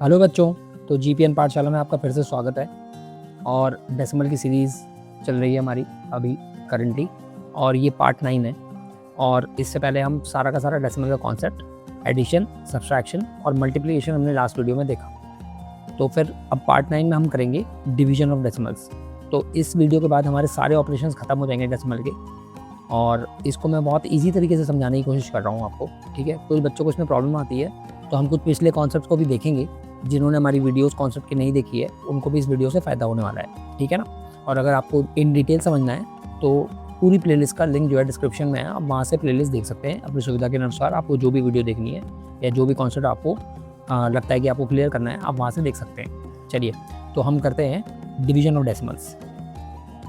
Hello बच्चों, तो GPN पाठशाला में आपका फिर से स्वागत है। और डेसिमल की सीरीज़ चल रही है हमारी अभी करंटली, और ये पार्ट 9 है। और इससे पहले हम सारा का सारा डेसिमल का कॉन्सेप्ट, एडिशन, सब्सट्रैक्शन और मल्टीप्लिकेशन हमने लास्ट वीडियो में देखा। तो फिर अब पार्ट 9 में हम करेंगे डिवीजन ऑफ डेसिमल्स। तो इस वीडियो के बाद हमारे सारे ऑपरेशंस ख़त्म हो जाएंगे डेसिमल के, और इसको मैं बहुत ईजी तरीके से समझाने की कोशिश कर रहा हूँ आपको। ठीक है, कुछ बच्चों को इसमें प्रॉब्लम आती है, तो हम कुछ पिछले कॉन्सेप्ट को भी देखेंगे। जिन्होंने हमारी वीडियोस कॉन्सेप्ट की नहीं देखी है उनको भी इस वीडियो से फ़ायदा होने वाला है, ठीक है ना। और अगर आपको इन डिटेल समझना है तो पूरी प्लेलिस्ट का लिंक जो है डिस्क्रिप्शन में है, आप वहाँ से प्लेलिस्ट देख सकते हैं अपनी सुविधा के अनुसार। आपको जो भी वीडियो देखनी है या जो भी कॉन्सेप्ट आपको लगता है कि आपको क्लियर करना है, आप वहाँ से देख सकते हैं। चलिए, तो हम करते हैं डिवीजन ऑफ डेसिमल्स।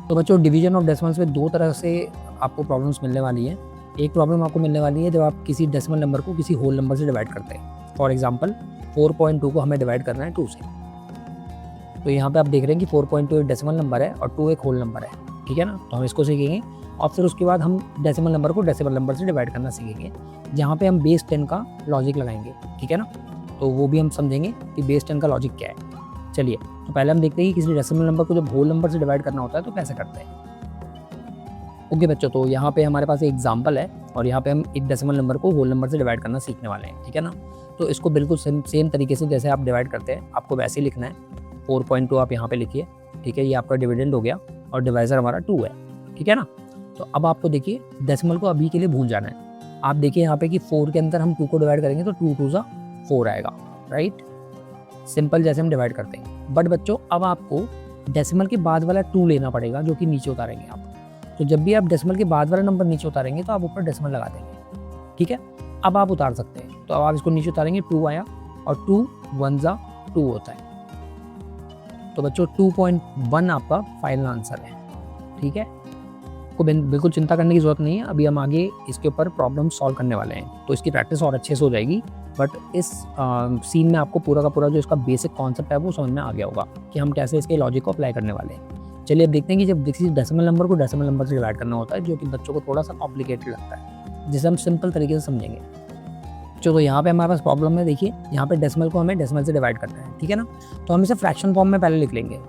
तो बच्चों, डिवीजन ऑफ डेसिमल्स में दो तरह से आपको प्रॉब्लम्स मिलने वाली हैं। एक प्रॉब्लम आपको मिलने वाली है जब आप किसी डेसिमल नंबर को किसी होल नंबर से डिवाइड करते हैं। फॉर एग्जांपल 4.2 को हमें डिवाइड करना है 2 से। तो यहाँ पे आप देख रहे हैं कि 4.2 एक डेसिमल नंबर है और 2 एक होल नंबर है, ठीक है ना। तो हम इसको सीखेंगे और फिर उसके बाद हम डेसिमल नंबर को डेसिमल नंबर से डिवाइड करना सीखेंगे, जहाँ पे हम बेस 10 का लॉजिक लगाएंगे, ठीक है ना। तो वो भी हम समझेंगे कि बेस 10 का लॉजिक क्या है। चलिए, तो पहले हम देखते हैं कि किसी डेसिमल नंबर को जब होल नंबर से डिवाइड करना होता है तो कैसे करते हैं। ओके बच्चों, तो यहाँ पे हमारे पास एक एग्जाम्पल है और यहाँ पे हम एक डेसिमल नंबर को होल नंबर से डिवाइड करना सीखने वाले हैं, ठीक है ना। तो इसको बिल्कुल सेम तरीके से जैसे आप डिवाइड करते हैं आपको वैसे ही लिखना है। 4.2 आप यहाँ पे लिखिए, ठीक है। ये आपका डिविडेंड हो गया और डिवाइजर हमारा 2 है, ठीक है ना। तो अब आपको देखिए डेसिमल को अभी के लिए भूल जाना है। आप देखिए यहाँ पे कि 4 के अंदर हम 2 को डिवाइड करेंगे तो 2 2 4 आएगा, राइट। सिंपल जैसे हम डिवाइड करते हैं। बट बच्चों, अब आपको डेसिमल के बाद वाला 2 लेना पड़ेगा जो कि नीचे उतारेंगे आप। तो जब भी आप डेसिमल के बाद वाला नंबर नीचे उतारेंगे तो आप ऊपर डेसिमल लगा देंगे, ठीक है। अब आप उतार सकते हैं। तो अब आप इसको नीचे उतारेंगे, 2 आया और 2 1 जा 2 होता है। तो बच्चों 2.1 आपका फाइनल आंसर है, ठीक है। को बिल्कुल चिंता करने की जरूरत नहीं है। अभी हम आगे इसके ऊपर प्रॉब्लम सॉल्व करने वाले हैं, तो इसकी प्रैक्टिस और अच्छे से हो जाएगी। बट इस सीन में आपको पूरा का पूरा जो इसका बेसिक कॉन्सेप्ट है वो समझ में आ गया होगा कि हम कैसे इसके लॉजिक को अप्लाई करने वाले हैं। चलिए अब देखते हैं कि जब किसी डेसिमल नंबर को डेसिमल नंबर से डिवाइड करना होता है, जो कि बच्चों को थोड़ा सा कॉम्प्लिकेटेड लगता है, जिसे हम सिंपल तरीके से समझेंगे। चलो, यहाँ पे हमारे पास प्रॉब्लम है। देखिए यहाँ पे डेसिमल को हमें डेसिमल से डिवाइड करना है, ठीक है ना। तो हम इसे फ्रैक्शन फॉर्म में पहले लिख लेंगे।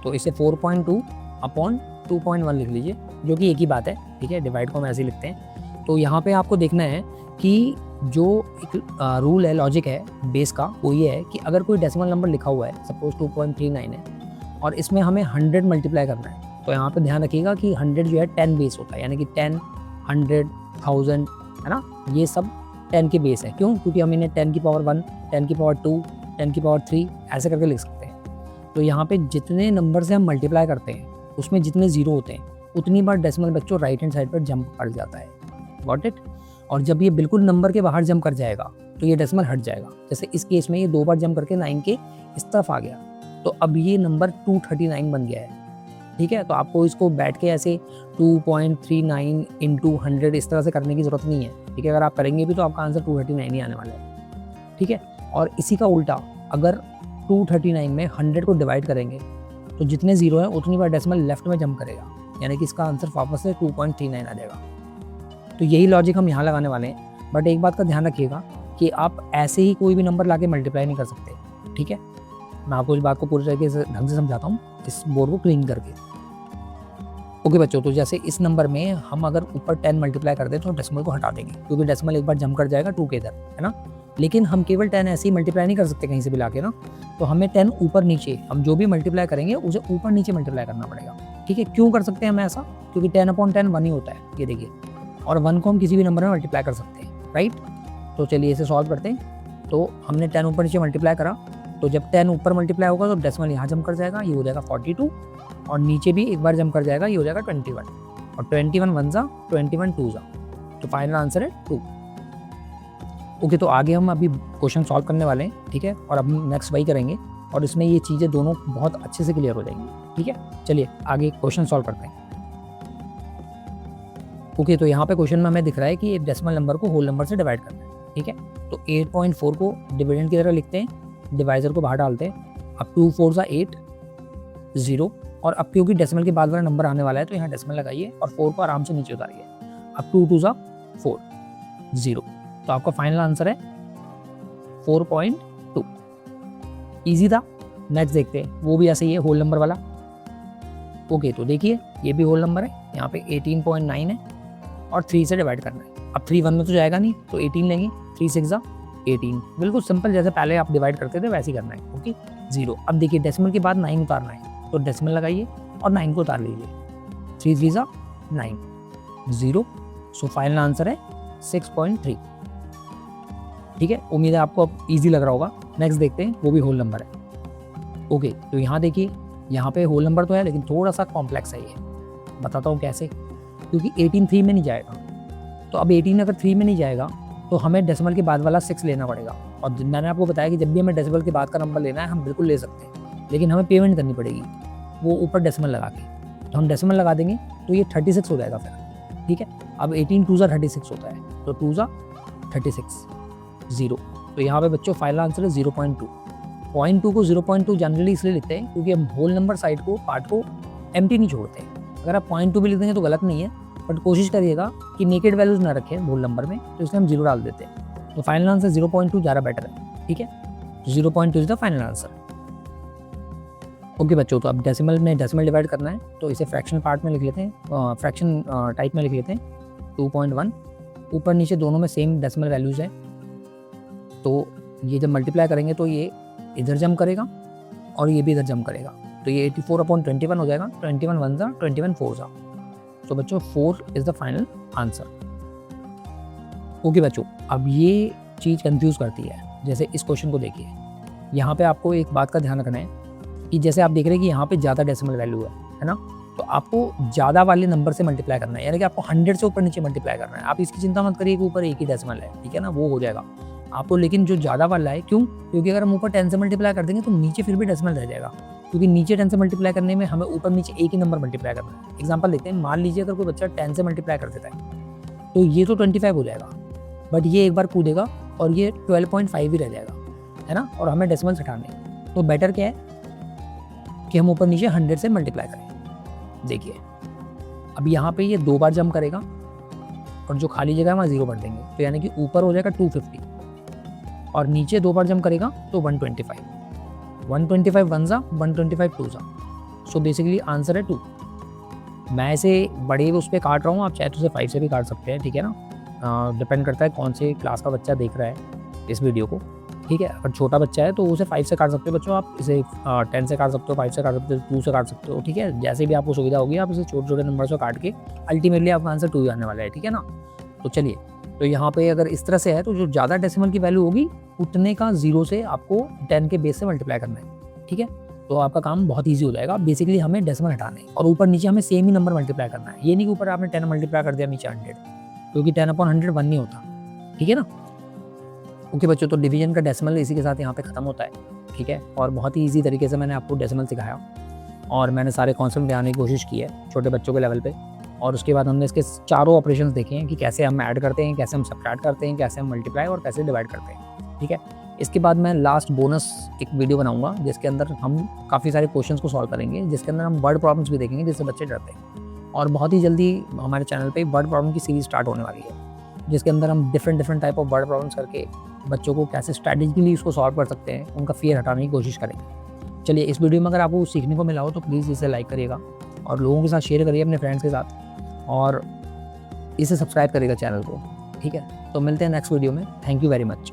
तो इसे 4.2 अपॉन 2.1 लिख लीजिए, जो कि एक ही बात है, ठीक है। डिवाइड को हम ऐसे ही लिखते हैं। तो यहाँ पे आपको देखना है कि जो एक रूल है, लॉजिक है बेस का, वो ये है कि अगर कोई डेसिमल नंबर लिखा हुआ है, सपोज 2.39 है, और इसमें हमें 100 मल्टीप्लाई करना है, तो यहाँ पे ध्यान रखिएगा कि 100 जो है 10 बेस होता है, यानी कि 10, 100, 1000, है ना। ये सब 10 के बेस है। क्यों? क्योंकि हम इन्हें 10 की पावर 1, 10 की पावर 2, 10 की पावर 3 ऐसे करके लिख सकते हैं। तो यहाँ पे जितने नंबर से हम मल्टीप्लाई करते हैं उसमें जितने जीरो होते हैं उतनी बार डेसिमल बच्चों राइट हैंड साइड पर जंप कर जाता है। Got it. और जब ये बिल्कुल नंबर के बाहर जंप कर जाएगा तो ये डेसिमल हट जाएगा। जैसे इस केस में ये 2 बार जंप करके 9 के इस तरफ आ गया, तो अब ये नंबर 239 बन गया है, ठीक है। तो आपको इसको बैठ के ऐसे 2.39 इंटू 100 इस तरह से करने की ज़रूरत नहीं है, ठीक है। अगर आप करेंगे भी तो आपका आंसर 239 ही आने वाला है, ठीक है। और इसी का उल्टा, अगर 239 में 100 को डिवाइड करेंगे तो जितने जीरो हैं उतनी बार डेसिमल लेफ्ट में जंप करेगा, यानी कि इसका आंसर वापस से 2.39 आ जाएगा। तो यही लॉजिक हम यहाँ लगाने वाले हैं। बट एक बात का ध्यान रखिएगा कि आप ऐसे ही कोई भी नंबर ला के मल्टीप्लाई नहीं कर सकते, ठीक है। मैं आपको इस बात को पूरी तरीके से ढंग से समझाता हूँ, इस बोर्ड को क्लीन करके। ओके बच्चों, तो जैसे इस नंबर में हम अगर ऊपर 10 मल्टीप्लाई कर दें तो डेसिमल को हटा देंगे, क्योंकि डेसिमल एक बार जंप कर जाएगा 2 के इधर, है ना। लेकिन हम केवल 10 ऐसे ही मल्टीप्लाई नहीं कर सकते कहीं से भी लाके ना। तो हमें 10 ऊपर नीचे, हम जो भी मल्टीप्लाई करेंगे उसे ऊपर नीचे मल्टीप्लाई करना पड़ेगा, ठीक है। क्यों कर सकते हैं हम ऐसा? क्योंकि 10/10 1 ही होता है, ये देखिए। और 1 को हम किसी भी नंबर में मल्टीप्लाई कर सकते हैं, राइट। तो चलिए इसे सॉल्व करते हैं। तो हमने 10 ऊपर नीचे मल्टीप्लाई करा, तो जब 10 ऊपर मल्टीप्लाई होगा तो डेसिमल यहाँ जंप कर जाएगा, ये हो जाएगा 42, और नीचे भी एक बार जंप कर जाएगा, ये हो जाएगा 21, और 21 1 जा 21 2 जा, तो फाइनल आंसर है 2। ओके, तो आगे हम अभी क्वेश्चन सॉल्व करने वाले हैं, ठीक है। और अब नेक्स्ट वही करेंगे और इसमें ये चीज़ें दोनों बहुत अच्छे से क्लियर हो जाएंगी, ठीक है। चलिए आगे क्वेश्चन सॉल्व करते हैं। ओके, तो यहाँ पे क्वेश्चन में हमें दिख रहा है कि एक डेसिमल नंबर को होल नंबर से डिवाइड करना है, ठीक है। तो 8.4 को डिविडेंड की तरह लिखते हैं, डिवाइजर को बाहर डालते हैं। अब 2 4 जा 8, 0, और अब क्योंकि डेसिमल के बाद वाला नंबर आने वाला है तो यहाँ डेसिमल लगाइए और 4 को आराम से नीचे उतारिए। अब 2 2 जा 4, 0, तो आपका फाइनल आंसर है 4.2। ईजी था। नेक्स्ट देखते हैं, वो भी ऐसे ही है, होल नंबर वाला। ओके, तो देखिए ये भी होल नंबर है, यहाँ पे 18.9 है और 3 से डिवाइड करना है। अब 3 1 में तो जाएगा नहीं, तो 18 लेंगे, 3 6 18। बिल्कुल सिंपल, जैसे पहले आप डिवाइड करते थे वैसे ही करना है। ओके, 0। अब देखिए डेसिमल के बाद 9 उतारना है, तो डेसिमल लगाइए और 9 को उतार लीजिए। 3 3 9, 0। सो फाइनल आंसर है 6.3। ठीक है, उम्मीद है आपको अब ईजी लग रहा होगा। नेक्स्ट देखते हैं, वो भी होल नंबर है। ओके, तो यहाँ देखिए, यहाँ पे होल नंबर तो है लेकिन थोड़ा सा कॉम्प्लेक्स है ये। बताता हूँ कैसे, क्योंकि 18 3 में नहीं जाएगा। तो अब 18 अगर 3 में नहीं जाएगा तो हमें डेसिमल के बाद वाला 6 लेना पड़ेगा। और मैंने आपको बताया कि जब भी हमें डेसिमल के बाद का नंबर लेना है हम बिल्कुल ले सकते हैं, लेकिन हमें पेमेंट करनी पड़ेगी वो ऊपर डेसिमल लगा के। तो हम डेसिमल लगा देंगे तो ये 36 हो जाएगा फिर। ठीक है, अब 18 2 36 होता है, तो 2 36, 0। तो यहाँ पे बच्चों फाइनल आंसर है 0.2। 0.2 को 0.2 जनरली इसलिए लिखते हैं क्योंकि हम होल नंबर साइड को, पार्ट को एम्प्टी नहीं छोड़ते। अगर आप 0.2 भी लिख देंगे तो गलत नहीं है, बट कोशिश करिएगा कि नेकेड वैल्यूज ना रखें होल नंबर में, तो इसलिए हम 0 डाल देते हैं। तो फाइनल आंसर 0.2 ज़्यादा बेटर है। ठीक है, 0.2 is the final answer. Okay बच्चों, तो अब डेसिमल में डेसिमल डिवाइड करना है, तो इसे फ्रैक्शन पार्ट में लिख लेते हैं, फ्रैक्शन टाइप में लिख लेते हैं 2.1। ऊपर नीचे दोनों में सेम डेसिमल वैल्यूज है, तो ये जब मल्टीप्लाई करेंगे तो ये इधर जम करेगा और ये भी इधर जम करेगा, तो ये 84/21 हो जाएगा। 21 1 जा 21 4 जा। तो बच्चों 4 is the final answer. Okay बच्चों, अब ये चीज़ कंफ्यूज करती है। जैसे इस क्वेश्चन को देखिए, यहाँ पे आपको एक बात का ध्यान रखना है कि जैसे आप देख रहे हैं कि यहाँ पे ज़्यादा डेसिमल वैल्यू है ना, तो आपको ज़्यादा वाले नंबर से मल्टीप्लाई करना है, यानी कि आपको 100 से ऊपर नीचे मल्टीप्लाई करना है। आप इसकी चिंता मत करिए कि ऊपर एक ही डेसिमल है, ठीक है ना, वो हो जाएगा आपको। लेकिन जो ज़्यादा वाला है, क्यों? क्योंकि अगर हम ऊपर 10 से मल्टीप्लाई कर देंगे तो नीचे फिर भी डेसिमल रह जाएगा, क्योंकि नीचे 10 से मल्टीप्लाई करने में हमें ऊपर नीचे एक ही नंबर मल्टीप्लाई करना है। एग्जांपल देखते हैं, मान लीजिए अगर कोई बच्चा 10 से मल्टीप्लाई कर देता है तो ये तो 25 हो जाएगा, बट ये एक बार कूदेगा और ये 12.5 ही रह जाएगा, है ना, और हमें डेसिमल्स हटाने। तो बेटर क्या है कि हम ऊपर नीचे 100 से मल्टीप्लाई करें। देखिए अब यहाँ पे ये 2 बार जंप करेगा और जो खाली जगह है वहाँ 0 भर देंगे, तो यानी कि ऊपर हो जाएगा 250 और नीचे 2 बार जंप करेगा तो 125। 125 1 जा 125 2 जा। सो बेसिकली आंसर है 2। मैं इसे बड़े उस पर काट रहा हूँ, आप चाहे तो उसे 5 से भी काट सकते हैं, ठीक है ना, डिपेंड करता है कौन से क्लास का बच्चा देख रहा है इस वीडियो को। ठीक है, अगर छोटा बच्चा है तो उसे 5 से काट सकते हो बच्चों, आप इसे 10 से काट सकते हो, 5 से काट सकते हो, 2 से काट सकते हो। ठीक है, जैसे भी आपको सुविधा होगी आप इसे छोटे छोटे नंबर से काट के अल्टीमेटली आपका आंसर 2 ही आने वाला है। ठीक है ना, तो चलिए, तो यहाँ पे अगर इस तरह से है तो जो ज़्यादा डेसिमल की वैल्यू होगी उतने का 0 से आपको 10 के बेस से मल्टीप्लाई करना है। ठीक है, तो आपका काम बहुत ईजी हो जाएगा। बेसिकली हमें डेसिमल हटाने और ऊपर नीचे हमें सेम ही नंबर मल्टीप्लाई करना है। ये नहीं कि ऊपर आपने 10 मल्टीप्लाई कर दिया नीचे 100, क्योंकि 10/100 1 नहीं होता। ठीक है ना। ओके बच्चों, तो डिवीजन का डेसिमल इसी के साथ यहाँ पे ख़त्म होता है। ठीक है, और बहुत ही ईजी तरीके से मैंने आपको डेसिमल सिखाया और मैंने सारे कॉन्सेप्ट ले आने की कोशिश की है छोटे बच्चों के लेवल पे। और उसके बाद हमने इसके चारों ऑपरेशंस देखे हैं कि कैसे हम ऐड करते हैं, कैसे हम सब्ट्रैक्ट करते हैं, कैसे हम मल्टीप्लाई और कैसे डिवाइड करते हैं। ठीक है, इसके बाद मैं लास्ट बोनस एक वीडियो बनाऊंगा जिसके अंदर हम काफ़ी सारे क्वेश्चंस को सॉल्व करेंगे, जिसके अंदर हम वर्ड प्रॉब्लम्स भी देखेंगे जिससे बच्चे डरते हैं। और बहुत ही जल्दी हमारे चैनल पे वर्ड प्रॉब्लम की सीरीज स्टार्ट होने वाली है, जिसके अंदर हम different type of word problems करके बच्चों को कैसे स्ट्रैटेजिकली उसको सॉल्व कर सकते हैं, उनका फियर हटाने की कोशिश करेंगे। चलिए, इस वीडियो में अगर आपको सीखने को मिला हो तो प्लीज़ इसे लाइक करिएगा और लोगों के साथ शेयर करिए, अपने फ्रेंड्स के साथ, और इसे सब्सक्राइब करिएगा चैनल को। ठीक है, तो मिलते हैं नेक्स्ट वीडियो में। Thank you very much.